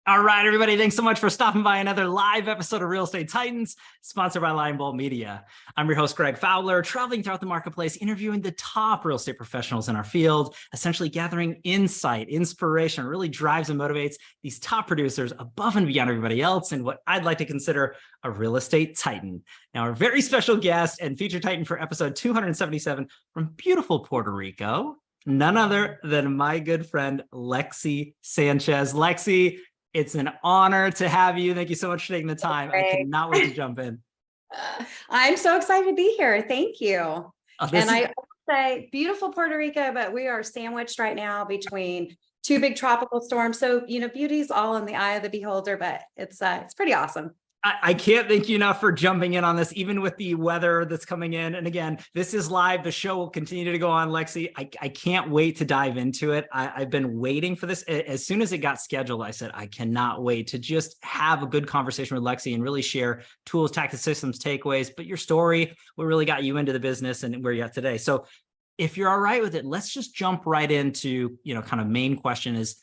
All right, everybody. Thanks so much for stopping by another live episode of Real Estate Titans, sponsored by Lion Bolt Media. I'm your host, Greg Fowler, traveling throughout the marketplace, interviewing the top real estate professionals in our field, essentially gathering insight, inspiration, really drives and motivates these top producers above and beyond everybody else in what I'd like to consider a real estate titan. Now, our very special guest and feature titan for episode 277 from beautiful Puerto Rico, none other than my good friend, Lexy Sanchez. Lexy, it's an honor to have you. Thank you so much for taking the time. I cannot wait to jump in. I'm so excited to be here. Thank you. I say beautiful Puerto Rico, but we are sandwiched right now between two big tropical storms. So, beauty's all in the eye of the beholder, but it's pretty awesome. I can't thank you enough for jumping in on this, even with the weather that's coming in. And again, this is live. The show will continue to go on, Lexy. I can't wait to dive into it. I've been waiting for this. As soon as it got scheduled, I said, I cannot wait to just have a good conversation with Lexy and really share tools, tactics, systems, takeaways. But your story, what really got you into the business and where you're at today. So if you're all right with it, let's just jump right into, kind of main question is,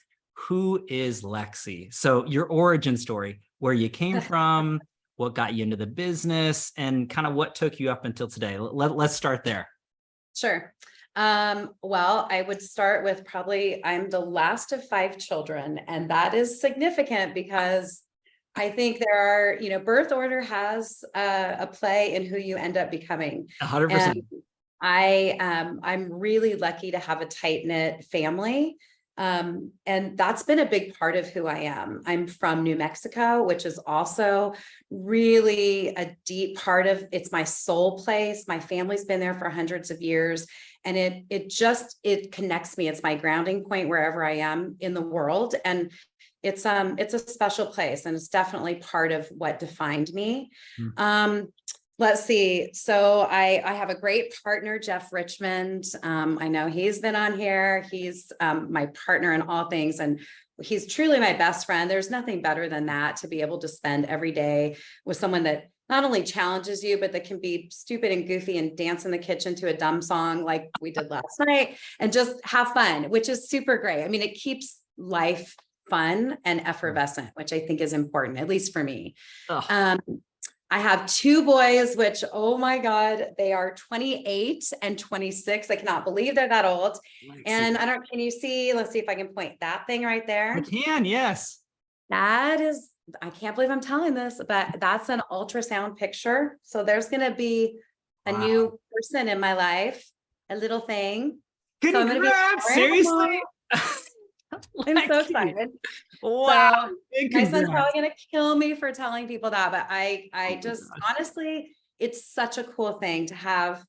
who is Lexy? So your origin story, where you came from, what got you into the business, and kind of what took you up until today. Let's start there. Sure. Well, I would start with I'm the last of 5 children, and that is significant because I think there are, birth order has a play in who you end up becoming. 100%. And I'm really lucky to have a tight-knit family. And that's been a big part of who I am. I'm from New Mexico, which is also really a deep part of, it's my soul place. My family's been there for hundreds of years, and it connects me. It's my grounding point wherever I am in the world. And it's a special place, and it's definitely part of what defined me. Let's see. So I have a great partner, Jeff Richmond. I know he's been on here. He's my partner in all things, and he's truly my best friend. There's nothing better than that, to be able to spend every day with someone that not only challenges you, but that can be stupid and goofy and dance in the kitchen to a dumb song like we did last night and just have fun, which is super great. I mean, it keeps life fun and effervescent, which I think is important, at least for me. I have 2 boys, which, oh my God, they are 28 and 26. I cannot believe they're that old. And can you see, let's see if I can point that thing right there. I can, yes. That is, I can't believe I'm telling this, but that's an ultrasound picture. So there's going to be a new person in my life, a little thing. Congrats, seriously? I'm so excited. Wow. So, my son's probably going to kill me for telling people that, but I just honestly, it's such a cool thing to have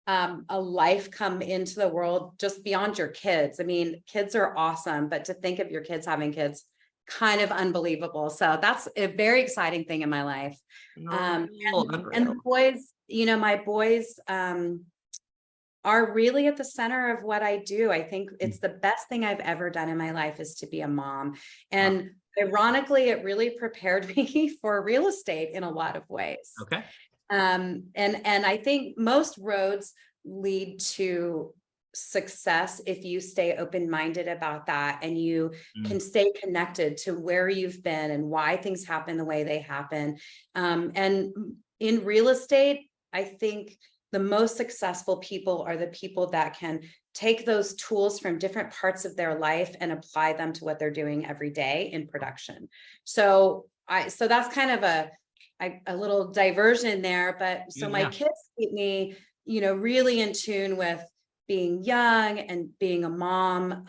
a life come into the world just beyond your kids. I mean, kids are awesome, but to think of your kids having kids, kind of unbelievable. So that's a very exciting thing in my life. And the boys, my boys, are really at the center of what I do. I think it's the best thing I've ever done in my life is to be a mom. And ironically, it really prepared me for real estate in a lot of ways. Okay. And I think most roads lead to success if you stay open-minded about that, and you can stay connected to where you've been and why things happen the way they happen. And in real estate, I think the most successful people are the people that can take those tools from different parts of their life and apply them to what they're doing every day in production. So that's kind of a little diversion there, but so my kids keep me, really in tune with being young and being a mom.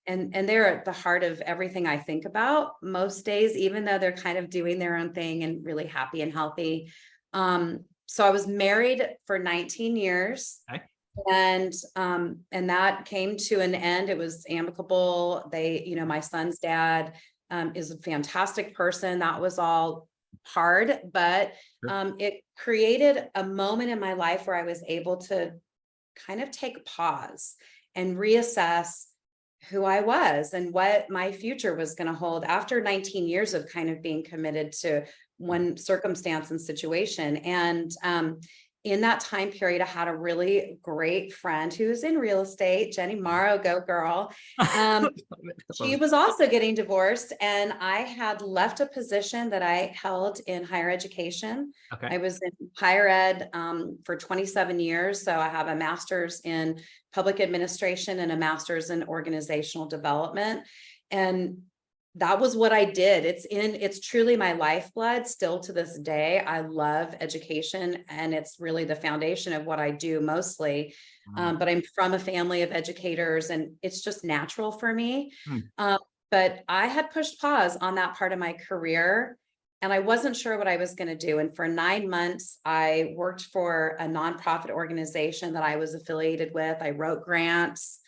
And they're at the heart of everything I think about most days, even though they're kind of doing their own thing and really happy and healthy. So I was married for 19 years. Okay. And that came to an end. It was amicable. My son's dad is a fantastic person. That was all hard, but it created a moment in my life where I was able to kind of take a pause and reassess who I was and what my future was going to hold after 19 years of kind of being committed to one circumstance and situation. And in that time period, I had a really great friend who's in real estate, Jenny Morrow, go girl. She was also getting divorced, and I had left a position that I held in higher education. Okay. I was in higher ed for 27 years. So I have a master's in public administration and a master's in organizational development. And that was what I did. It's truly my lifeblood still to this day. I love education, and it's really the foundation of what I do mostly. But I'm from a family of educators, and it's just natural for me. But I had pushed pause on that part of my career, and I wasn't sure what I was going to do. And for 9 months, I worked for a nonprofit organization that I was affiliated with. I wrote grants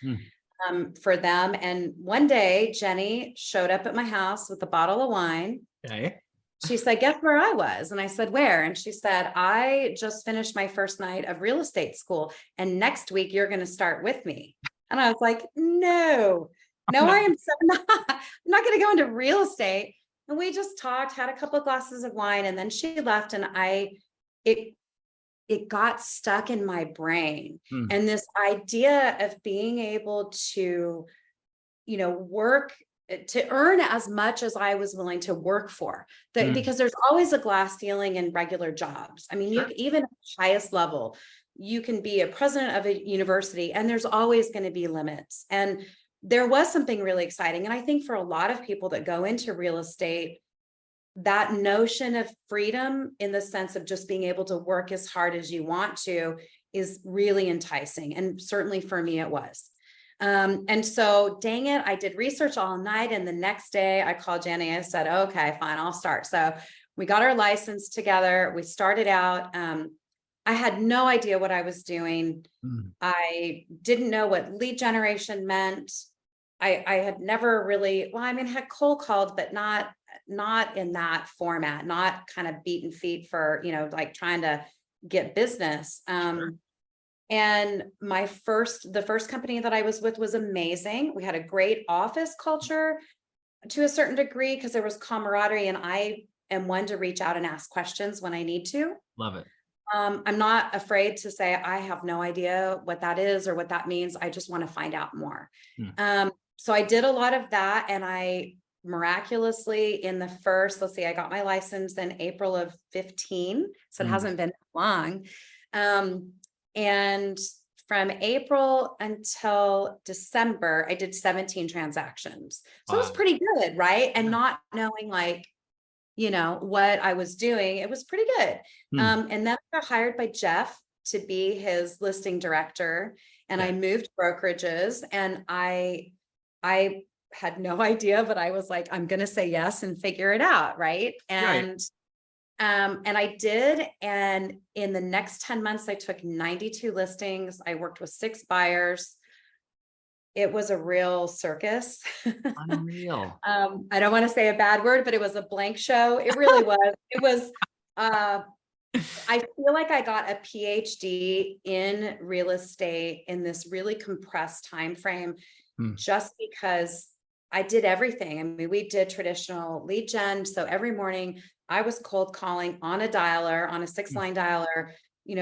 for them. And one day, Jenny showed up at my house with a bottle of wine. Okay. She said, guess where I was? And I said, where? And she said, I just finished my first night of real estate school, and next week you're going to start with me. And I was like, no, I am so not. I'm not going to go into real estate. And we just talked, had a couple of glasses of wine, and then she left, and it got stuck in my brain. And this idea of being able to, work to earn as much as I was willing to work for, because there's always a glass ceiling in regular jobs. I mean, even at the highest level, you can be a president of a university, and there's always going to be limits. And there was something really exciting. And I think for a lot of people that go into real estate, that notion of freedom, in the sense of just being able to work as hard as you want to, is really enticing. And certainly for me, it was. And so, dang it, I did research all night. And the next day I called Jenny. I said, okay, fine, I'll start. So we got our license together. We started out. I had no idea what I was doing. I didn't know what lead generation meant. I had never really, had cold called, but not in that format, not kind of beaten feet for, like trying to get business. And the first company that I was with was amazing. We had a great office culture to a certain degree, because there was camaraderie, and I am one to reach out and ask questions when I need to. Love it. I'm not afraid to say, I have no idea what that is or what that means. I just want to find out more. So I did a lot of that, and I miraculously in the first, I got my license in April of 15. So it hasn't been long. And from April until December, I did 17 transactions. So it was pretty good, right? And not knowing what I was doing, it was pretty good. And then I got hired by Jeff to be his listing director, and I moved brokerages, and I had no idea, but I was like, I'm going to say yes and figure it out. Right. And I did. And in the next 10 months, I took 92 listings. I worked with 6 buyers. It was a real circus. Unreal. I don't want to say a bad word, but it was a blank show. It really was. It was, I feel like I got a PhD in real estate in this really compressed time frame, just because I did everything. I mean, we did traditional lead gen. So every morning I was cold calling on a 6-line dialer,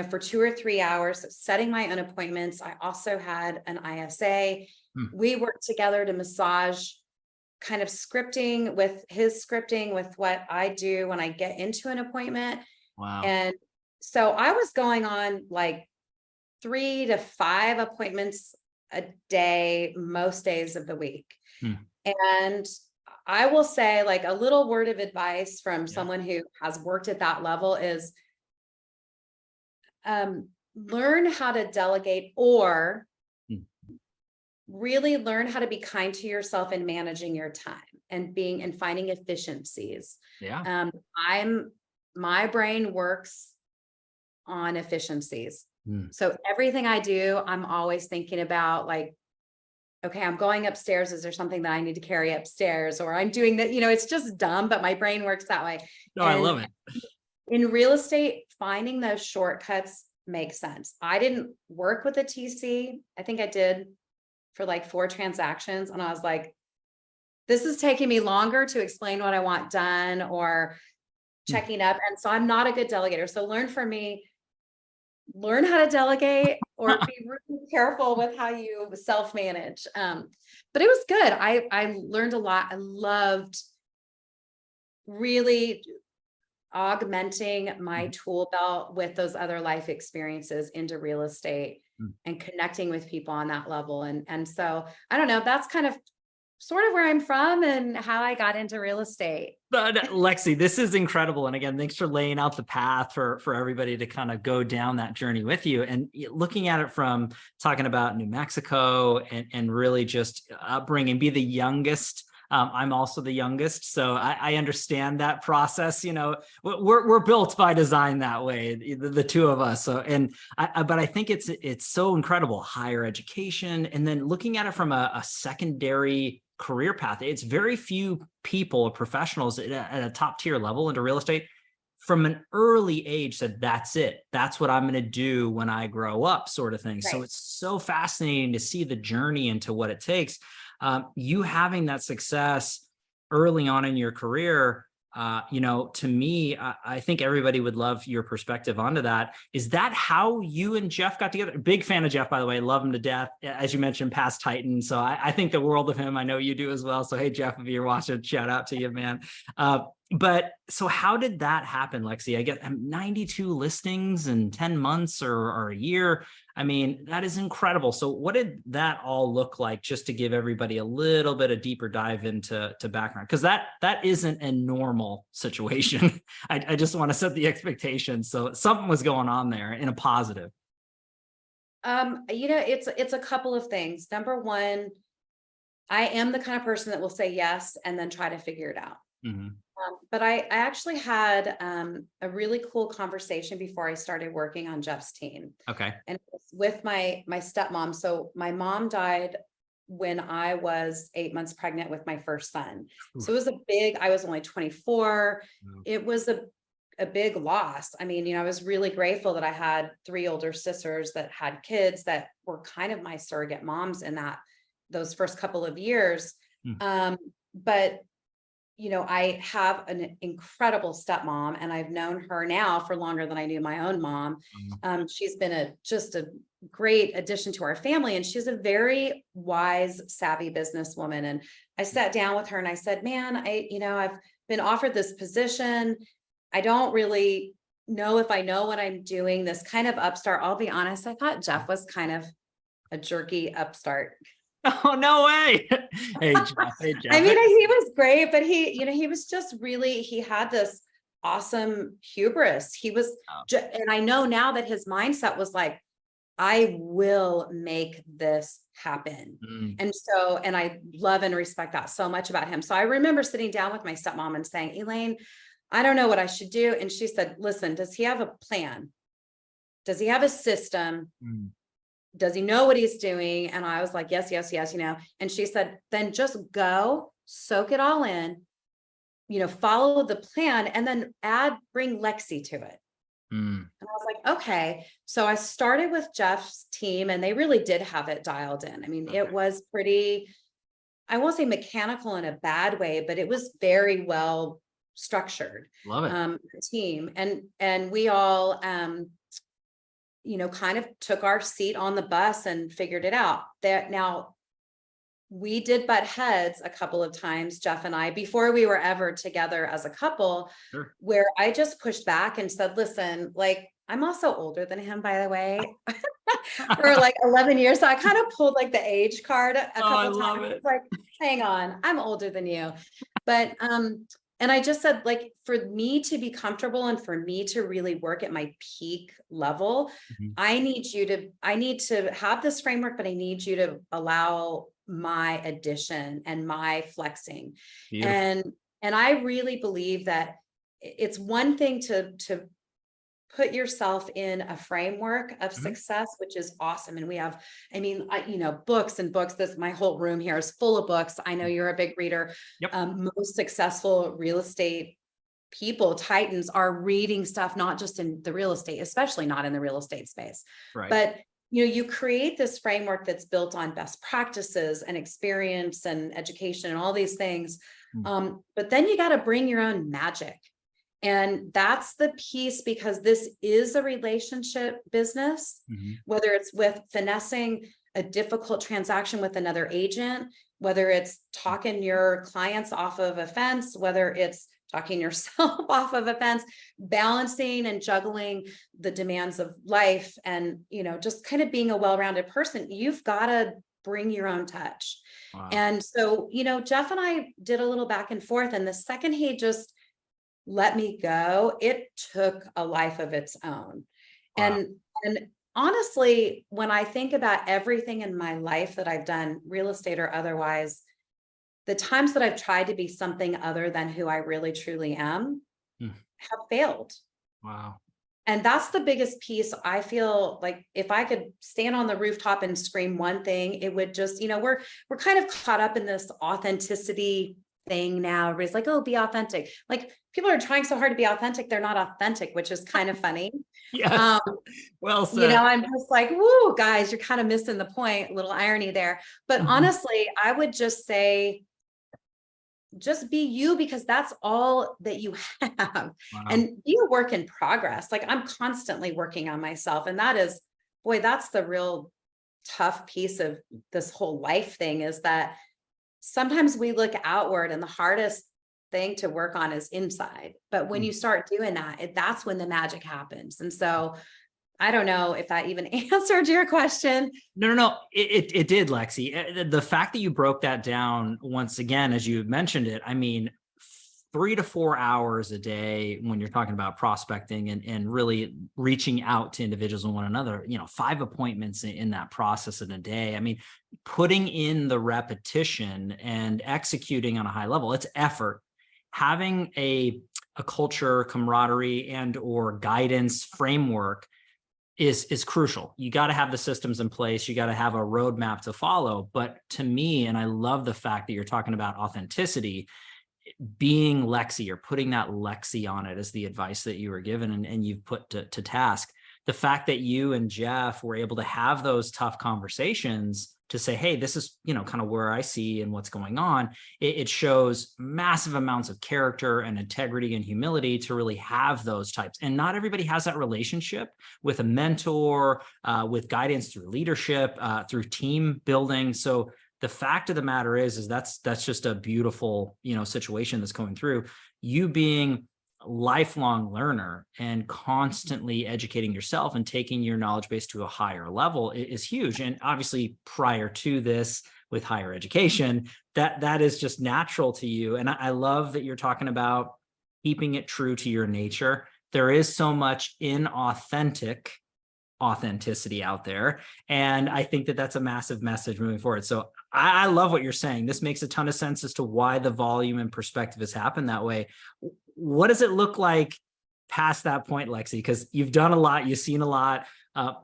for 2 or 3 hours, setting my own appointments. I also had an ISA. We worked together to massage kind of scripting with what I do when I get into an appointment. Wow. And so I was going on like 3 to 5 appointments a day, most days of the week. And I will say, like, a little word of advice from someone who has worked at that level is learn how to delegate, or really learn how to be kind to yourself in managing your time and finding efficiencies. My brain works on efficiencies. So everything I do, I'm always thinking about, like, okay, I'm going upstairs. Is there something that I need to carry upstairs? Or I'm doing that, it's just dumb, but my brain works that way. No, I love it. In real estate, finding those shortcuts makes sense. I didn't work with a TC. I think I did for like 4 transactions. And I was like, this is taking me longer to explain what I want done or checking up. And so I'm not a good delegator. So learn from me, learn how to delegate or be really careful with how you self-manage. But it was good. I learned a lot. I loved really augmenting my tool belt with those other life experiences into real estate and connecting with people on that level. And so I don't know, that's kind of sort of where I'm from and how I got into real estate. But Lexy, this is incredible. And again, thanks for laying out the path for everybody to kind of go down that journey with you. And looking at it from talking about New Mexico and really just upbringing, be the youngest. I'm also the youngest, so I understand that process. You know, we're built by design that way, the two of us. So, but I think it's so incredible, higher education, and then looking at it from a secondary career path. It's very few people or professionals at a top tier level into real estate from an early age said, that's it. That's what I'm going to do when I grow up, sort of thing. Right. So it's so fascinating to see the journey into what it takes. You having that success early on in your career, you know, to me, I think everybody would love your perspective onto that. Is that how you and Jeff got together? Big fan of Jeff, by the way, love him to death. As you mentioned, past Titan. So I think the world of him. I know you do as well. So, hey, Jeff, if you're watching, shout out to you, man. But so how did that happen, Lexy? I get 92 listings in 10 months or a year. I mean, that is incredible. So what did that all look like, just to give everybody a little bit of deeper dive into background? Because that isn't a normal situation. I just want to set the expectations. So something was going on there in a positive. You know, it's a couple of things. Number one, I am the kind of person that will say yes and then try to figure it out. But I actually had a really cool conversation before I started working on Jeff's team. Okay. And it was with my stepmom. So my mom died when I was 8 months pregnant with my first son. Oof. So it was I was only 24. Wow. It was a big loss. I mean, you know, I was really grateful that I had 3 older sisters that had kids that were kind of my surrogate moms in those first couple of years. But you know, I have an incredible stepmom, and I've known her now for longer than I knew my own mom. She's been just a great addition to our family, and she's a very wise, savvy businesswoman. And I sat down with her and I said, man, I've been offered this position. I don't really know if I know what I'm doing, this kind of upstart. I'll be honest, I thought Jeff was kind of a jerky upstart. Oh, no way. Hey, Jeff. Hey, Jeff. I mean, he was great, but he was just really, he had this awesome hubris. He was, and I know now that his mindset was like, I will make this happen. And I love and respect that so much about him. So I remember sitting down with my stepmom and saying, Elaine, I don't know what I should do. And she said, listen, does he have a plan? Does he have a system? Does he know what he's doing? And I was like, yes, you know. And she said, then just go, soak it all in, you know, follow the plan, and then bring Lexy to it. And I was like, okay. So I started with Jeff's team, and they really did have it dialed in. I mean, it was pretty, I won't say mechanical in a bad way, but it was very well structured. Love it. Team. And we all, you know, kind of took our seat on the bus and figured it out. Now, we did butt heads a couple of times, Jeff and I, before we were ever together as a couple, where I just pushed back and said, listen, like, I'm also older than him, by the way, for like 11 years. So I kind of pulled like the age card a couple times. Like, hang on, I'm older than you. But, and I just said, like, for me to be comfortable and for me to really work at my peak level, I need to have this framework, but I need you to allow my addition and my flexing. Beautiful. And I really believe that it's one thing to put yourself in a framework of success, which is awesome. And we have, I mean, you know, books and books. My whole room here is full of books. I know you're a big reader. Yep. Most successful real estate people, titans, are reading stuff, not just in the real estate, especially not in the real estate space. Right. But, you know, you create this framework that's built on best practices and experience and education and all these things. But then you got to bring your own magic. And that's the piece, because this is a relationship business, whether it's with finessing a difficult transaction with another agent, whether it's talking your clients off of a fence, whether it's talking yourself off of a fence, balancing and juggling the demands of life, and, you know, just kind of being a well-rounded person. You've got to bring your own touch. Wow. And so, you know, Jeff and I did a little back and forth, and the second he just let me go, it took a life of its own. Wow. And honestly, when I think about everything in my life that I've done, real estate or otherwise, the times that I've tried to be something other than who I really truly am have failed. Wow. And that's the biggest piece. I feel like if I could stand on the rooftop and scream one thing, it would just, you know, we're kind of caught up in this authenticity thing now. Everybody's like, oh, be authentic. Like, people are trying so hard to be authentic, they're not authentic, which is kind of funny. Yes. Well said. You know, I'm just like, woo, guys, you're kind of missing the point. A little irony there. But honestly, I would just say, just be you, because that's all that you have. Wow. And be a work in progress. Like, I'm constantly working on myself. And that is, boy, that's the real tough piece of this whole life thing, is that sometimes we look outward and the hardest thing to work on is inside. But when you start doing that, that's when the magic happens. And so I don't know if that even answered your question. No. It did, Lexy. The fact that you broke that down once again, as you mentioned it, I mean, 3 to 4 hours a day when you're talking about prospecting and really reaching out to individuals and one another, you know, 5 appointments in that process in a day. I mean, putting in the repetition and executing on a high level, it's effort. Having a culture, camaraderie, and or guidance framework is crucial. You got to have the systems in place. You got to have a roadmap to follow. But to me, and I love the fact that you're talking about authenticity, being Lexy, or putting that Lexy on it as the advice that you were given and you've put to task. The fact that you and Jeff were able to have those tough conversations to say, hey, this is, you know, kind of where I see and what's going on. It shows massive amounts of character and integrity and humility to really have those types. And not everybody has that relationship with a mentor, with guidance through leadership, through team building. So the fact of the matter is that's just a beautiful, you know, situation that's going through. You being a lifelong learner and constantly educating yourself and taking your knowledge base to a higher level is huge. And obviously prior to this, with higher education, that is just natural to you. And I love that you're talking about keeping it true to your nature. There is so much inauthentic authenticity out there. And I think that that's a massive message moving forward. So I love what you're saying. This makes a ton of sense as to why the volume and perspective has happened that way. What does it look like past that point, Lexy? Because you've done a lot, you've seen a lot.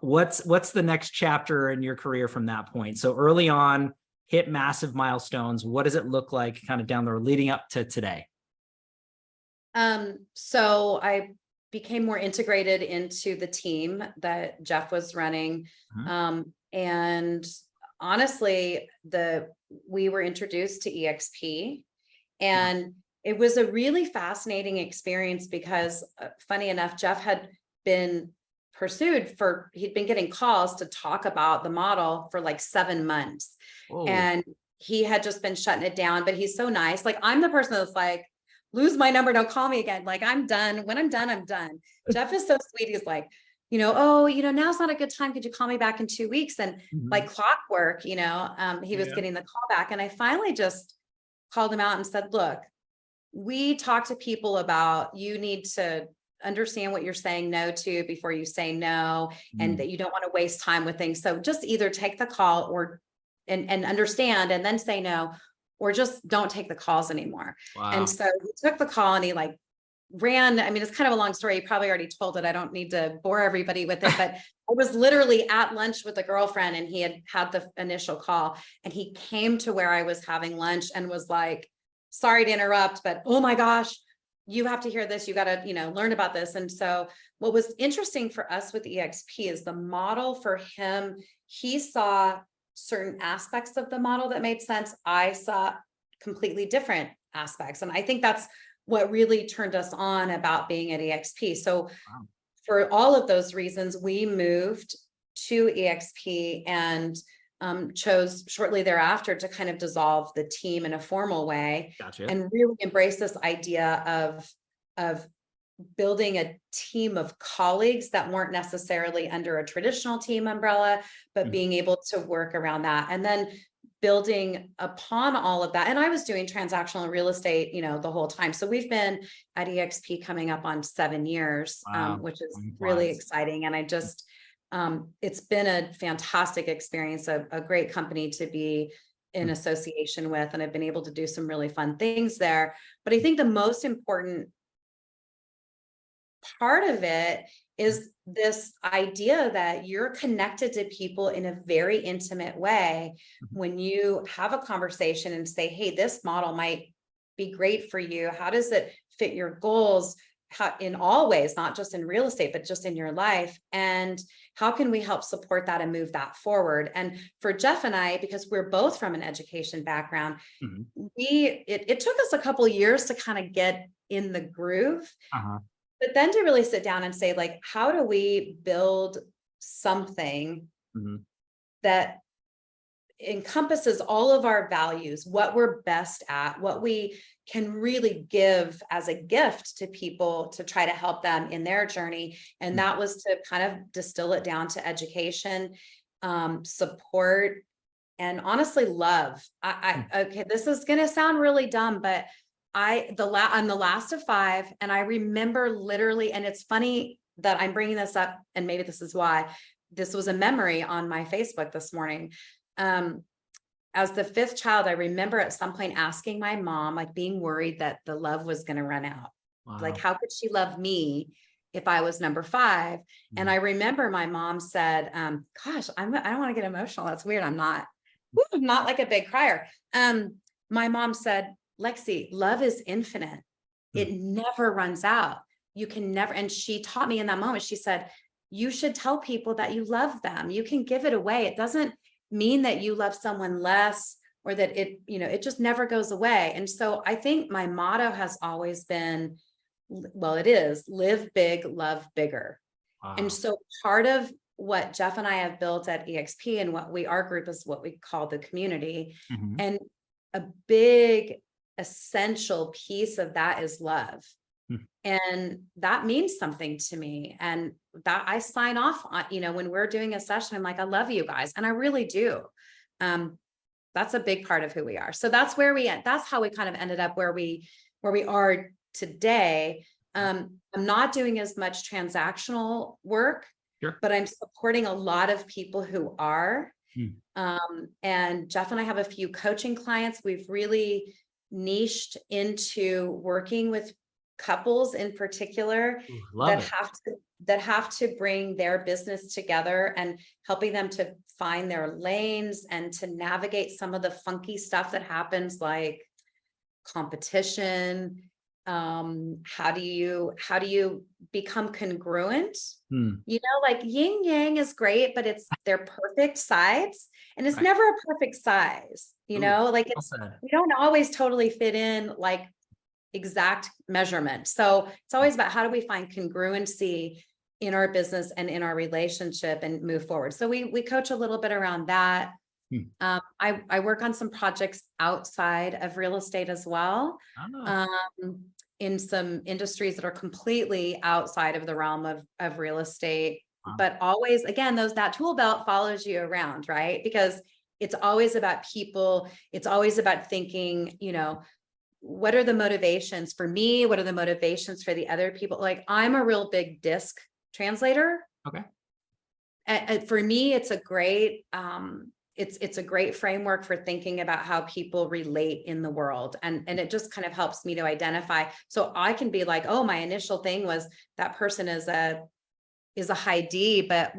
What's the next chapter in your career from that point? So early on, hit massive milestones. What does it look like kind of down the road leading up to today? So I became more integrated into the team that Jeff was running. And honestly, we were introduced to EXP, and it was a really fascinating experience because funny enough, Jeff had been pursued he'd been getting calls to talk about the model for like 7 months. Whoa. And he had just been shutting it down, but he's so nice. Like, I'm the person that's like, lose my number, don't call me again. Like, I'm done. When I'm done, I'm done. Jeff is so sweet. He's like, you know, oh, you know, now's not a good time. Could you call me back in 2 weeks? And like clockwork, you know, he was getting the call back. And I finally just called him out and said, look, we talk to people about, you need to understand what you're saying no to before you say no, and that you don't want to waste time with things. So just either take the call and understand and then say no, or just don't take the calls anymore. Wow. And so he took the call and he like ran. I mean, it's kind of a long story. You probably already told it. I don't need to bore everybody with it, but I was literally at lunch with a girlfriend and he had the initial call, and he came to where I was having lunch and was like, sorry to interrupt, but oh my gosh, you have to hear this. You got to, you know, learn about this. And so what was interesting for us with EXP is the model for him. He saw certain aspects of the model that made sense. I saw completely different aspects. And I think that's what really turned us on about being at EXP. So Wow. for all of those reasons, we moved to EXP and chose shortly thereafter to kind of dissolve the team in a formal way Gotcha. and really embrace this idea of building a team of colleagues that weren't necessarily under a traditional team umbrella, but Mhm. being able to work around that. And then building upon all of that. And I was doing transactional real estate, the whole time. So we've been at EXP coming up on 7 years, Wow. which is Time really flies. exciting. And I just, it's been a fantastic experience, a great company to be in Mm. association with, and I've been able to do some really fun things there. But I think the most important part of it is this idea that you're connected to people in a very intimate way Mhm. when you have a conversation and say, hey, this model might be great for you. How does it fit your goals? How, in all ways, not just in real estate, but just in your life. And how can we help support that and move that forward? And for Jeff and I, because we're both from an education background, Mhm. it took us a couple of years to kind of get in the groove. Uh-huh. But then to really sit down and say, like, how do we build something Mhm. that encompasses all of our values, what we're best at, what we can really give as a gift to people to try to help them in their journey. And Mm. that was to kind of distill it down to education, support, and honestly, love. Okay, this is going to sound really dumb, but I'm the last of 5, and I remember literally, and it's funny that I'm bringing this up, and maybe this is why this was a memory on my Facebook this morning. As the 5th child, I remember at some point asking my mom, like being worried that the love was going to run out. Like, Wow. how could she love me if I was number 5? And Mhm. I remember my mom said, gosh, I don't want to get emotional. That's weird. I'm not like a big crier. My mom said, Lexy, love is infinite. Mm. It never runs out. You can never, and she taught me in that moment, she said, you should tell people that you love them. You can give it away. It doesn't mean that you love someone less or that it just never goes away. And so I think my motto has always been, well, it is live big, love bigger. And Wow. so part of what Jeff and I have built at EXP and our group is what we call the community. Mhm. And a big essential piece of that is love. Mm. And that means something to me. And that I sign off on, when we're doing a session, I'm like, I love you guys. And I really do. That's a big part of who we are. So that's that's how we kind of ended up where we are today. I'm not doing as much transactional work, Sure. but I'm supporting a lot of people who are. Mm. And Jeff and I have a few coaching clients. We've really niched into working with couples in particular Ooh, love it. that have to bring their business together and helping them to find their lanes and to navigate some of the funky stuff that happens, like competition. How do you become congruent? Mm. Like yin yang is great, but they're perfect sides, and it's Right. never a perfect size, Ooh, like well said. we don't always totally fit in like exact measurement. So it's always about how do we find congruency in our business and in our relationship and move forward. So we coach a little bit around that. Hmm. I work on some projects outside of real estate as well. Ah. In some industries that are completely outside of the realm of real estate, Wow. but always, again, that tool belt follows you around, right? Because it's always about people. It's always about thinking, what are the motivations for me? What are the motivations for the other people? Like, I'm a real big disc translator. Okay. And for me, it's a great, it's a great framework for thinking about how people relate in the world. And it just kind of helps me to identify. So I can be like, oh, my initial thing was that person is a high D, but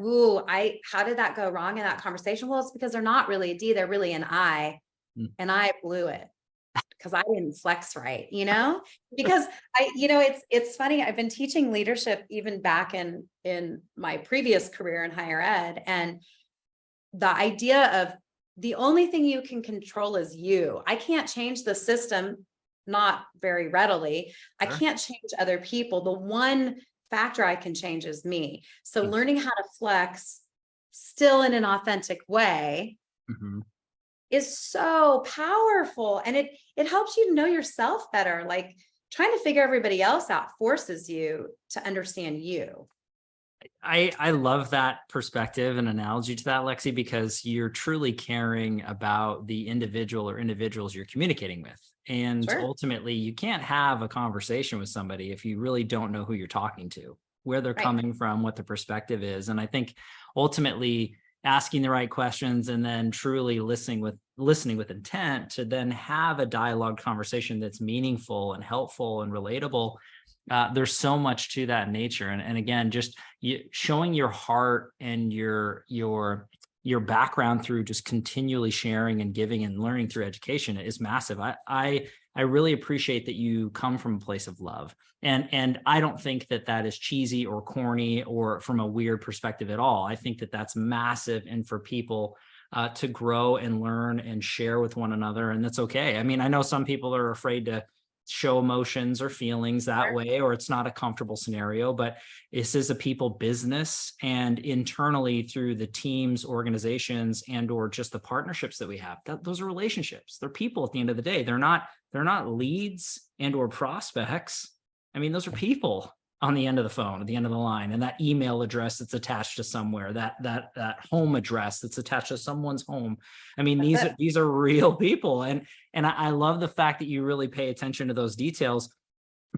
how did that go wrong in that conversation? Well, it's because they're not really a D, they're really an I, Mm. and I blew it because I didn't flex right, because it's funny. I've been teaching leadership even back in my previous career in higher ed. And the idea of the only thing you can control is you. I can't change the system not very readily. I Sure. can't change other people. The one factor I can change is me. So Mm. learning how to flex still in an authentic way Mhm. is so powerful. And it helps you know yourself better. Like trying to figure everybody else out forces you to understand you. I love that perspective and analogy to that, Lexi, because you're truly caring about the individual or individuals you're communicating with. And Sure. ultimately, you can't have a conversation with somebody if you really don't know who you're talking to, where they're Right. coming from, what the perspective is. And I think ultimately asking the right questions and then truly listening with intent to then have a dialogue conversation that's meaningful and helpful and relatable. There's so much to that nature. And again, just showing your heart and your background through just continually sharing and giving and learning through education is massive. I really appreciate that you come from a place of love. And I don't think that that is cheesy or corny or from a weird perspective at all. I think that that's massive, and for people to grow and learn and share with one another, and that's okay. I mean, I know some people are afraid to show emotions or feelings that way, or it's not a comfortable scenario, but this is a people business, and internally through the teams, organizations, and or just the partnerships that we have, those are relationships. They're people at the end of the day. They're not leads and or prospects. I mean, those are people on the end of the phone, at the end of the line, and that email address that's attached to somewhere, that home address that's attached to someone's home. I mean, these are real people. And I love the fact that you really pay attention to those details,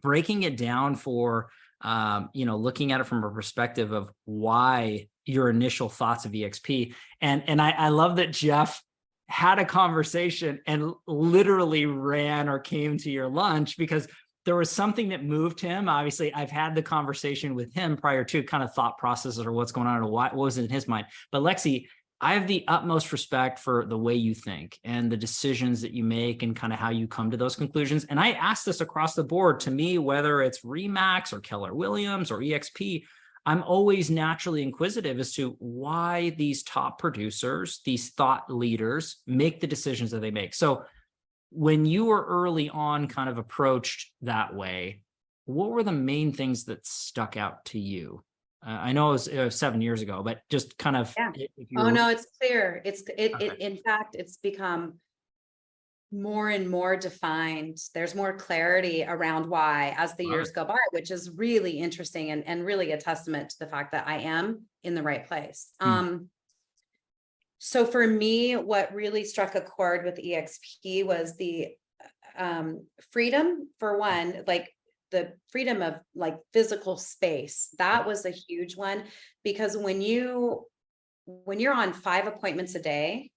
breaking it down for looking at it from a perspective of why your initial thoughts of EXP. And I love that Jeff had a conversation and literally ran or came to your lunch because there was something that moved him. Obviously, I've had the conversation with him prior to kind of thought processes or what's going on or what was in his mind. But Lexi, I have the utmost respect for the way you think and the decisions that you make and kind of how you come to those conclusions. And I ask this across the board. To me, whether it's Remax or Keller Williams or EXP, I'm always naturally inquisitive as to why these top producers, these thought leaders, make the decisions that they make. So when you were early on kind of approached that way, what were the main things that stuck out to you? I know it was 7 years ago, but just kind of, Yeah. if Oh, you're no, it's clear. okay. In fact, it's become more and more defined. There's more clarity around why as the Love years it. go by, which is really interesting and really a testament to the fact that I am in the right place. Hmm. So for me, what really struck a chord with EXP was the freedom, for one, like the freedom of like physical space. That was a huge one, because when you're on 5 appointments a day,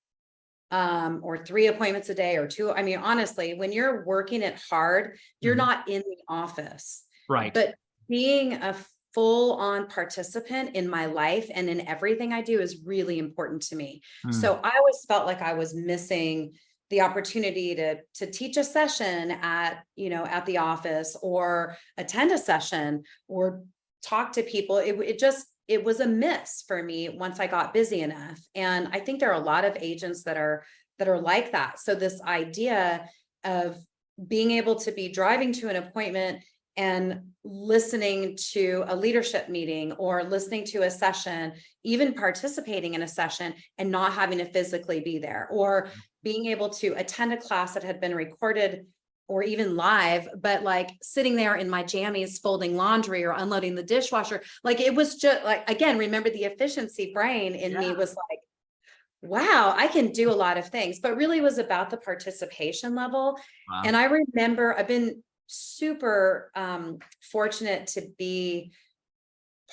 or 3 appointments a day or 2, I mean, honestly, when you're working it hard, you're Mhm. not in the office. Right. But being a full-on participant in my life and in everything I do is really important to me. Mm. So I always felt like I was missing the opportunity to teach a session at the office, or attend a session, or talk to people. It was a miss for me once I got busy enough. And I think there are a lot of agents that are like that. So this idea of being able to be driving to an appointment and listening to a leadership meeting, or listening to a session, even participating in a session and not having to physically be there, or being able to attend a class that had been recorded or even live, but like sitting there in my jammies, folding laundry or unloading the dishwasher. Like, it was just like, again, remember the efficiency brain in me was like, wow, I can do a lot of things, but really was about the participation level. Wow. And I remember I've been super fortunate to be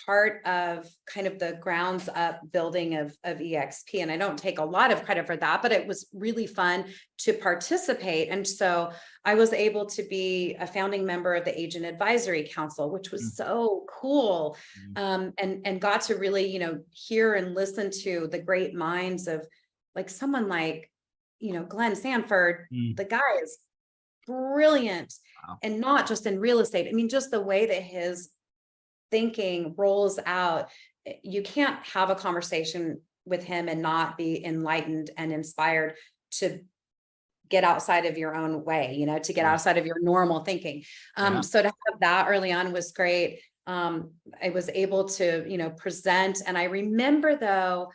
part of kind of the grounds up building of EXP. And I don't take a lot of credit for that, but it was really fun to participate. And so I was able to be a founding member of the Agent Advisory Council, which was so cool. And got to really, hear and listen to the great minds of like someone like, Glenn Sanford. Mm. The guy is brilliant. Wow. And not just in real estate. I mean, just the way that his thinking rolls out, you can't have a conversation with him and not be enlightened and inspired to get outside of your own way, you know, to get outside of your normal thinking. So to have that early on was great. I was able to, you know, present. And I remember though,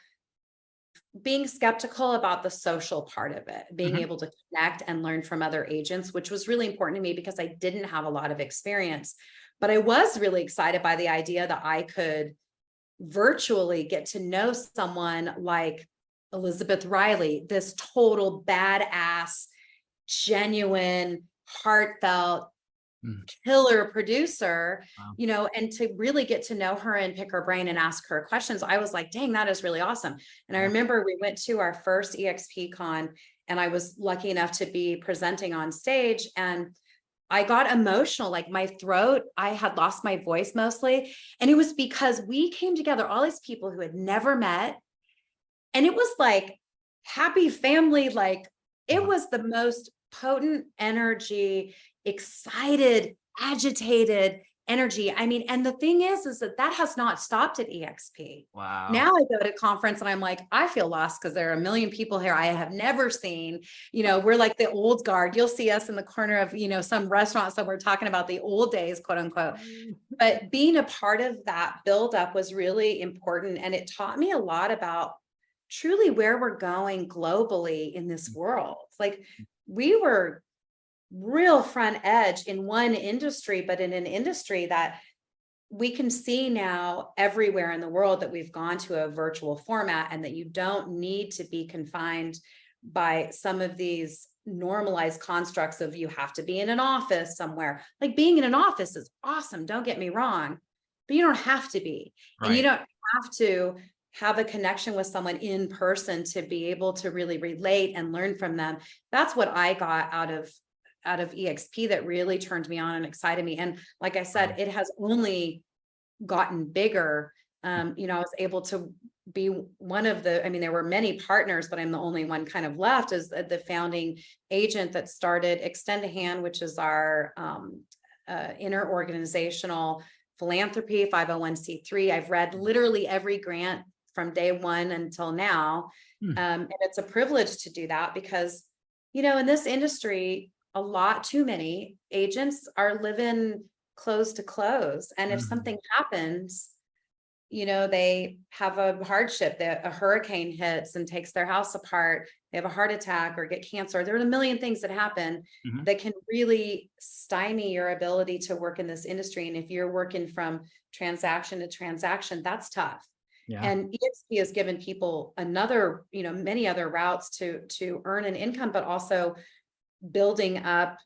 being skeptical about the social part of it, being able to connect and learn from other agents, which was really important to me because I didn't have a lot of experience. But I was really excited by the idea that I could virtually get to know someone like Elizabeth Riley, this total badass, genuine, heartfelt, killer producer, you know, and to really get to know her and pick her brain and ask her questions. I was like, dang, that is really awesome. And I remember we went to our first EXP con and I was lucky enough to be presenting on stage, and I got emotional, like my throat, I had lost my voice mostly. And it was because we came together, all these people who had never met. And it was like happy family, like it was the most potent energy, excited, agitated energy. I mean, and the thing is that has not stopped at EXP. Wow. Now I go to conference and I'm like, I feel lost because there are a million people here I have never seen. You know, we're like the old guard. You'll see us in the corner of, you know, some restaurant. So we're talking about the old days, quote unquote. But being a part of that buildup was really important. And it taught me a lot about truly where we're going globally in this world. Like we were real front edge in one industry, but in an industry that we can see now everywhere in the world that we've gone to a virtual format, and that you don't need to be confined by some of these normalized constructs of you have to be in an office somewhere. Like being in an office is awesome, don't get me wrong, but you don't have to be. Right. And you don't have to have a connection with someone in person to be able to really relate and learn from them. That's what I got out of EXP that really turned me on and excited me. And like I said, it has only gotten bigger. You know, I was able to be one of the, I mean, there were many partners, but I'm the only one kind of left as the founding agent that started Extend a Hand, which is our interorganizational philanthropy, 501c3. I've read literally every grant from day one until now. And it's a privilege to do that because, you know, in this industry, a lot too many agents are living close to close. And if something happens, you know, they have a hardship, that a hurricane hits and takes their house apart, they have a heart attack or get cancer. There are a million things that happen that can really stymie your ability to work in this industry. And if you're working from transaction to transaction, that's tough. Yeah. And EXP has given people another, you know, many other routes to earn an income, but also building up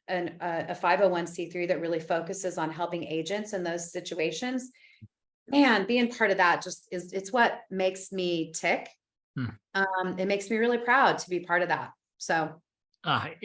a 501c3 that really focuses on helping agents in those situations. And being part of that just is, it's what makes me tick. It makes me really proud to be part of that. So I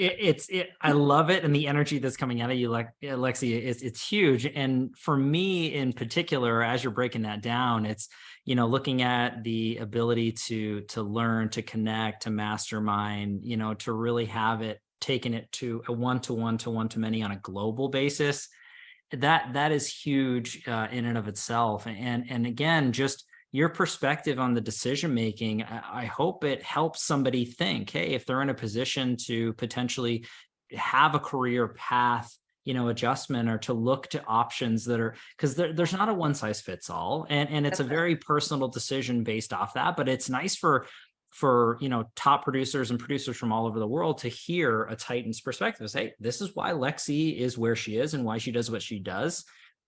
love it. And the energy that's coming out of you, like Lexy, it's huge. And for me in particular, as you're breaking that down, it's, you know, looking at the ability to learn, to connect, to mastermind, you know, to really have it, taking it to a one-to-one to one-to-many on a global basis. That is huge in and of itself. And again, just your perspective on the decision making, I hope it helps somebody think, hey, if they're in a position to potentially have a career path, you know, adjustment, or to look to options that are, because there's not a one size fits all, and it's a very personal decision based off that. But it's nice for you know, top producers and producers from all over the world to hear a Titan's perspective. Say, this is why Lexy is where she is and why she does what she does.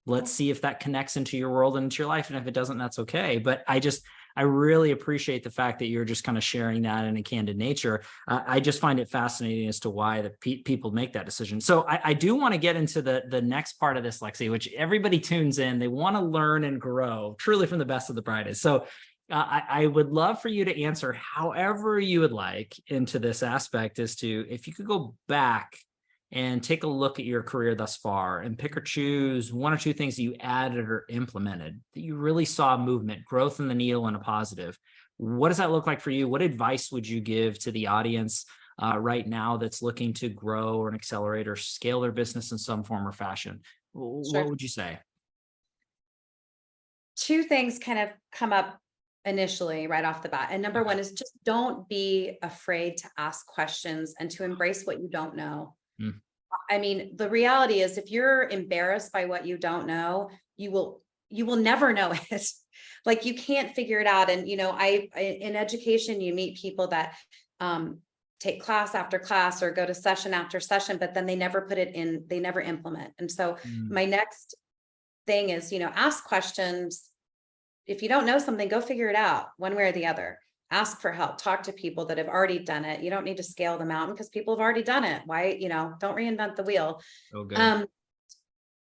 Let's see if that connects into your world and into your life. And if it doesn't, that's okay. But I really appreciate the fact that you're just kind of sharing that in a candid nature. I just find it fascinating as to why the people make that decision. So I do want to get into the next part of this, Lexy, which everybody tunes in. They want to learn and grow truly from the best of the brightest. So I would love for you to answer however you would like into this aspect as to if you could go back and take a look at your career thus far and pick or choose one or two things that you added or implemented that you really saw movement, growth in the needle and a positive. What does that look like for you? What advice would you give to the audience right now that's looking to grow or accelerate or scale their business in some form or fashion? Sure. What would you say? Two things kind of come up initially right off the bat. And number one is just don't be afraid to ask questions and to embrace what you don't know. Mm. I mean, the reality is if you're embarrassed by what you don't know, you will never know it. Like you can't figure it out. And, in education, you meet people that take class after class or go to session after session, but then they never put it in, they never implement. And so my next thing is, ask questions. If you don't know something, go figure it out one way or the other. Ask for help, talk to people that have already done it. You don't need to scale the mountain because people have already done it. Why, don't reinvent the wheel. Okay.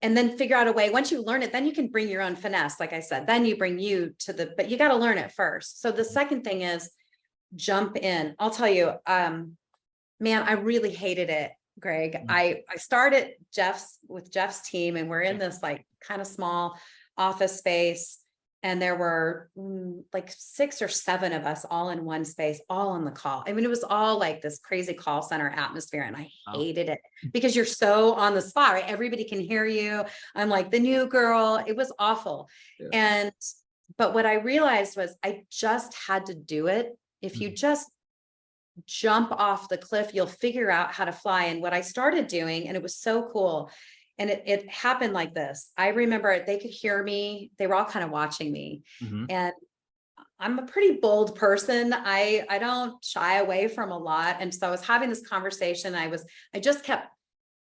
And then figure out a way. Once you learn it, then you can bring your own finesse. Like I said, then you bring you to but you got to learn it first. So the second thing is jump in. I'll tell you, man, I really hated it, Greg. I started with Jeff's team, and we're in this like kind of small office space. And there were like 6 or 7 of us all in one space, all on the call. I mean, it was all like this crazy call center atmosphere. And I hated it because you're so on the spot, right? Everybody can hear you. I'm like the new girl. It was awful. Yeah. But what I realized was I just had to do it. If you just jump off the cliff, you'll figure out how to fly. And what I started doing, and it was so cool. And it happened like this. I remember they could hear me. They were all kind of watching me. And I'm a pretty bold person. I don't shy away from a lot. And so I was having this conversation. I just kept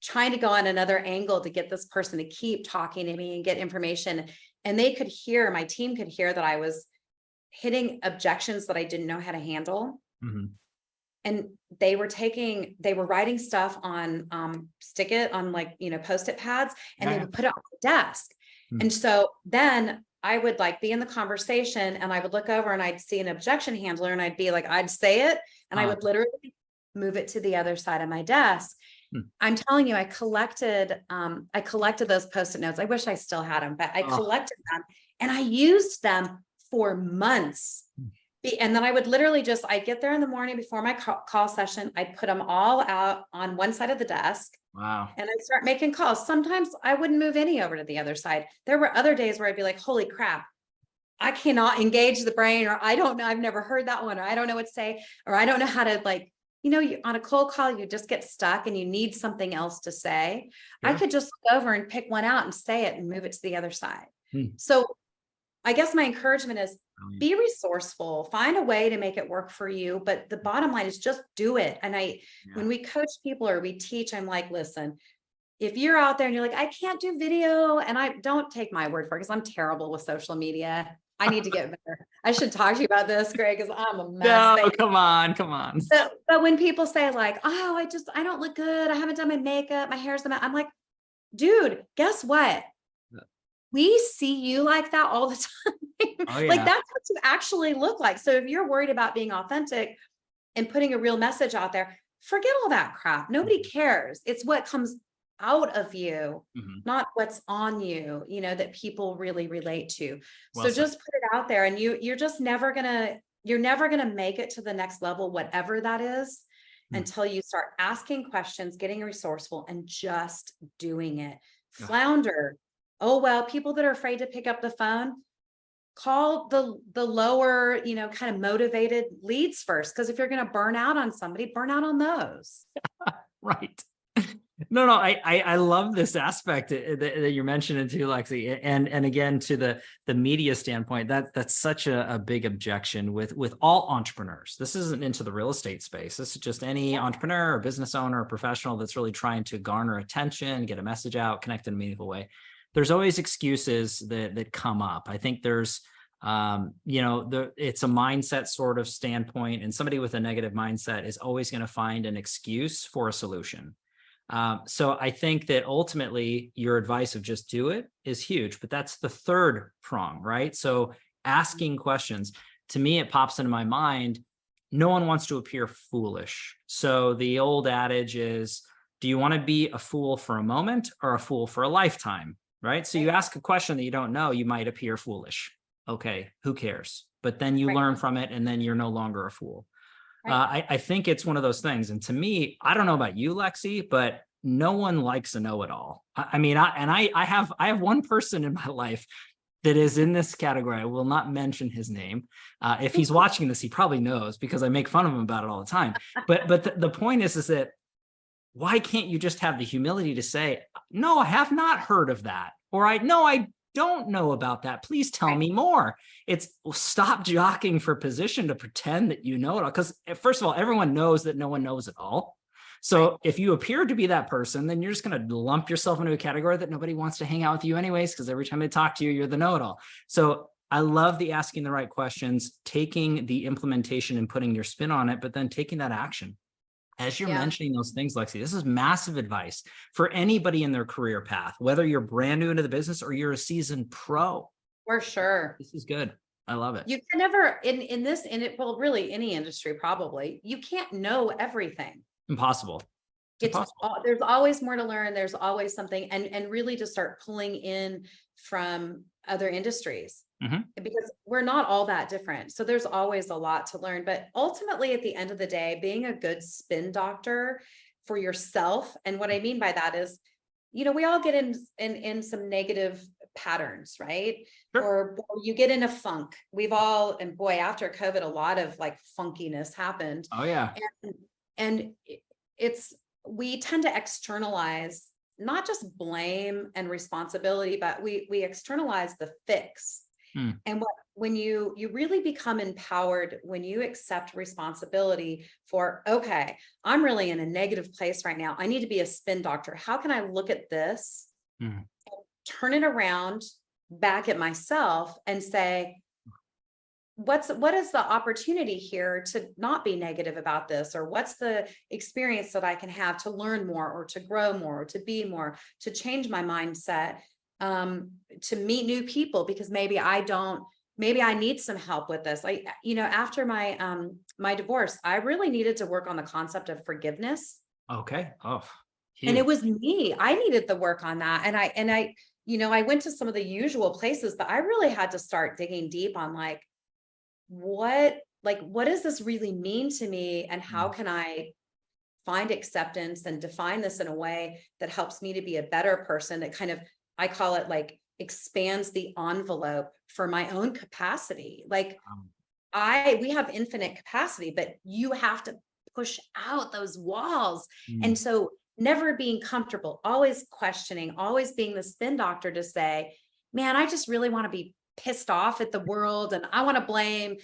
trying to go on another angle to get this person to keep talking to me and get information. And they could hear, my team could hear that I was hitting objections that I didn't know how to handle. And they were writing stuff on, stick it on like, Post-it pads, and they would put it on the desk. And so then I would like be in the conversation and I would look over and I'd see an objection handler and I'd be like, I'd say it. And I would literally move it to the other side of my desk. I'm telling you, I collected those Post-it notes. I wish I still had them, but I collected them and I used them for months. And then I would literally I'd get there in the morning before my call session. I'd put them all out on one side of the desk. Wow. And I'd start making calls. Sometimes I wouldn't move any over to the other side. There were other days where I'd be like, holy crap, I cannot engage the brain, or I don't know, I've never heard that one, or I don't know what to say, or I don't know how to on a cold call, you just get stuck and you need something else to say. Sure. I could just go over and pick one out and say it and move it to the other side. So I guess my encouragement is be resourceful, find a way to make it work for you. But the bottom line is just do it. And when we coach people or we teach, I'm like, listen, if you're out there and you're like, I can't do video, and I don't take my word for it because I'm terrible with social media. I need to get better. I should talk to you about this, Greg, because I'm a mess. No, come on. But when people say like, oh, I don't look good. I haven't done my makeup. My hair's a mess. I'm like, dude, guess what? We see you like that all the time. Like that's what you actually look like. So if you're worried about being authentic and putting a real message out there, forget all that crap. Nobody cares. It's what comes out of you, not what's on you, that people really relate to. So just put it out there, and you're just never gonna make it to the next level, whatever that is, until you start asking questions, getting resourceful, and just doing it. Flounder. Oh, well, people that are afraid to pick up the phone, call the lower, kind of motivated leads first. Because if you're going to burn out on somebody, burn out on those. Right. No, I love this aspect that you're mentioning too, Lexy. And again, to the media standpoint, that's such a big objection with all entrepreneurs. This isn't into the real estate space. This is just any entrepreneur or business owner or professional that's really trying to garner attention, get a message out, connect in a meaningful way. There's always excuses that come up. I think there's, it's a mindset sort of standpoint, and somebody with a negative mindset is always going to find an excuse for a solution. So I think that ultimately your advice of just do it is huge, but that's the third prong, right? So asking questions, to me, it pops into my mind. No one wants to appear foolish. So the old adage is, do you want to be a fool for a moment or a fool for a lifetime? Right. So you ask a question that you don't know, you might appear foolish. Okay, who cares? But then you learn from it, and then you're no longer a fool. I think it's one of those things. And to me, I don't know about you, Lexy, but no one likes a know-it-all. I have one person in my life that is in this category. I will not mention his name. If he's watching this, he probably knows because I make fun of him about it all the time. But the point is that why can't you just have the humility to say, no, I have not heard of that, or I don't know about that. Please tell me more. It's stop jockeying for position to pretend that you know it all. Because first of all, everyone knows that no one knows it all. So if you appear to be that person, then you're just going to lump yourself into a category that nobody wants to hang out with you anyways, because every time they talk to you, you're the know-it-all. So I love the asking the right questions, taking the implementation and putting your spin on it, but then taking that action. As you're mentioning those things, Lexy, this is massive advice for anybody in their career path, whether you're brand new into the business or you're a seasoned pro. For sure. This is good. I love it. You can never, well, really any industry, probably, you can't know everything. Impossible. There's always more to learn. There's always something, and really to start pulling in from other industries. Because we're not all that different. So there's always a lot to learn. But ultimately, at the end of the day, being a good spin doctor for yourself. And what I mean by that is, we all get in some negative patterns, right? Sure. Or you get in a funk. And boy, after COVID, a lot of like funkiness happened. Oh yeah. And we tend to externalize not just blame and responsibility, but we externalize the fix. And when you really become empowered, when you accept responsibility for, okay, I'm really in a negative place right now. I need to be a spin doctor. How can I look at this, and turn it around back at myself and say, what is the opportunity here to not be negative about this? Or what's the experience that I can have to learn more, or to grow more, or to be more, to change my mindset, to meet new people, because maybe I need some help with this. After my divorce, I really needed to work on the concept of forgiveness. Okay. Oh, huge. And it was me. I needed the work on that. And I went to some of the usual places, but I really had to start digging deep on what does this really mean to me? And how can I find acceptance and define this in a way that helps me to be a better person, that kind of, I call it expands the envelope for my own capacity. We have infinite capacity, but you have to push out those walls. And so never being comfortable, always questioning, always being the spin doctor to say, man, I just really want to be pissed off at the world. And I want to blame,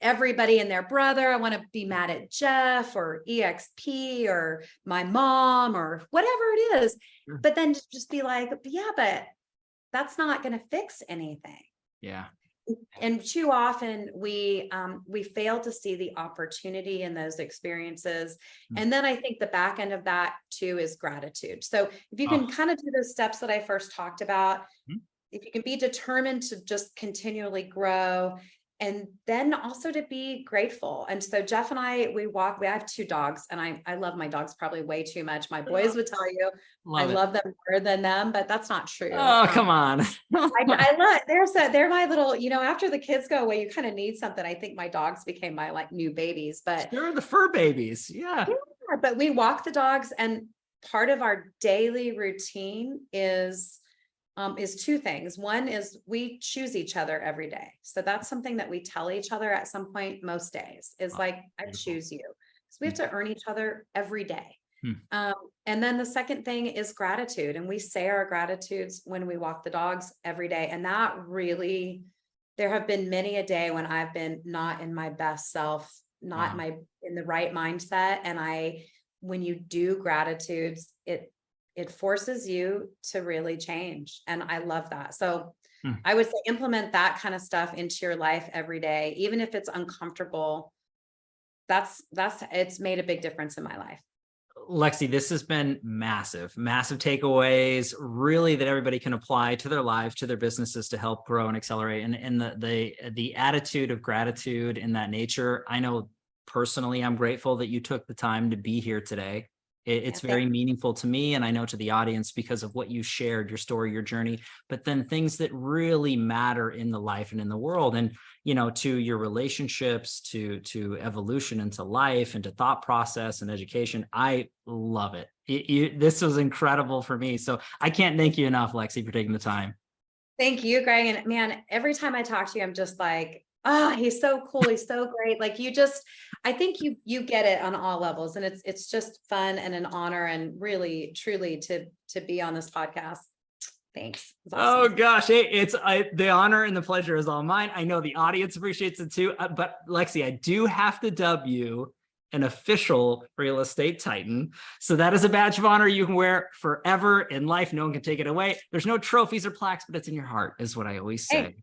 everybody and their brother. I want to be mad at Jeff or EXP or my mom or whatever it is. But then just be like, yeah, but that's not going to fix anything. Yeah. And too often we fail to see the opportunity in those experiences. And then I think the back end of that too is gratitude. So if you can kind of do those steps that I first talked about, if you can be determined to just continually grow, and then also to be grateful. And so Jeff and I have 2 dogs, and I love my dogs probably way too much. My boys would tell you I love them more than them, but that's not true. Oh, come on. I love, they're my little, after the kids go away, you kind of need something. I think my dogs became my new babies, but they're the fur babies. Yeah. But we walk the dogs, and part of our daily routine is 2 things. One is we choose each other every day. So that's something that we tell each other at some point most days is I choose you. So we have to earn each other every day. And then the second thing is gratitude. And we say our gratitudes when we walk the dogs every day. And that really, there have been many a day when I've been not in my best self, not in the right mindset. And when you do gratitudes, it forces you to really change. And I love that. So I would say implement that kind of stuff into your life every day, even if it's uncomfortable. It's made a big difference in my life. Lexy, this has been massive takeaways, really, that everybody can apply to their lives, to their businesses, to help grow and accelerate. And the attitude of gratitude in that nature. I know personally, I'm grateful that you took the time to be here today. It's very meaningful to me, and I know to the audience, because of what you shared, your story, your journey, but then things that really matter in the life and in the world, and to your relationships, to evolution into life, and to thought process and education. I love it. This was incredible for me. So I can't thank you enough, Lexy, for taking the time. Thank you, Greg. And man, every time I talk to you, I'm just like, oh, he's so cool. He's so great. Like I think you get it on all levels, and it's just fun and an honor, and really, truly to be on this podcast. Thanks. It's awesome. Oh gosh, the honor and the pleasure is all mine. I know the audience appreciates it too. But Lexy, I do have to dub you an official real estate titan. So that is a badge of honor you can wear forever in life. No one can take it away. There's no trophies or plaques, but it's in your heart, is what I always say. Hey,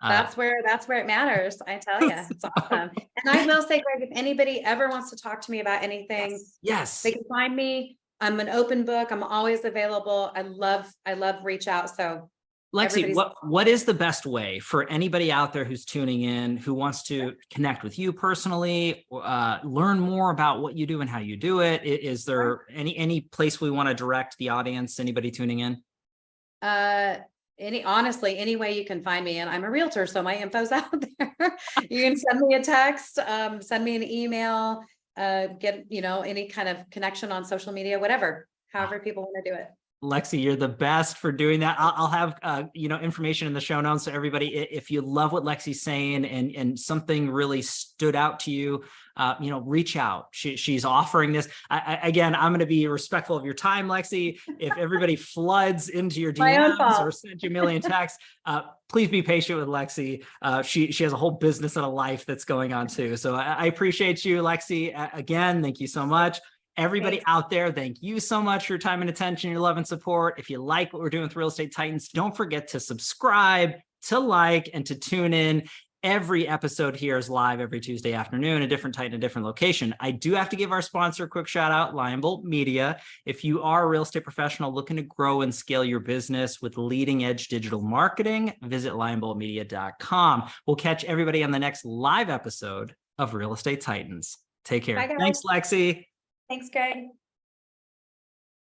that's where it matters. I tell you, it's awesome. And I will say, Greg, if anybody ever wants to talk to me about anything, yes, they can find me. I'm an open book. I'm always available. I love reach out. So Lexy, what is the best way for anybody out there who's tuning in, who wants to connect with you personally, learn more about what you do and how you do it? Is there any place we want to direct the audience, anybody tuning in? Honestly, any way you can find me. And I'm a realtor, so my info's out there. You can send me a text, send me an email, get, any kind of connection on social media, whatever, however people want to do it. Lexy, you're the best for doing that. I'll have information in the show notes. So everybody, if you love what Lexy's saying and something really stood out to you, reach out. She's offering this. Again, I'm going to be respectful of your time, Lexy. If everybody floods into your DMs or sends you a million texts, please be patient with Lexy. She has a whole business and a life that's going on too. So I appreciate you, Lexy. Again, thank you so much. Everybody out there, thank you so much for your time and attention, your love and support. If you like what we're doing with Real Estate Titans, don't forget to subscribe, to like, and to tune in. Every episode here is live every Tuesday afternoon, a different Titan, a different location. I do have to give our sponsor a quick shout out, Lionbolt Media. If you are a real estate professional looking to grow and scale your business with leading edge digital marketing, visit lionboltmedia.com. We'll catch everybody on the next live episode of Real Estate Titans. Take care. Bye, guys. Thanks, Lexy. Thanks, Greg.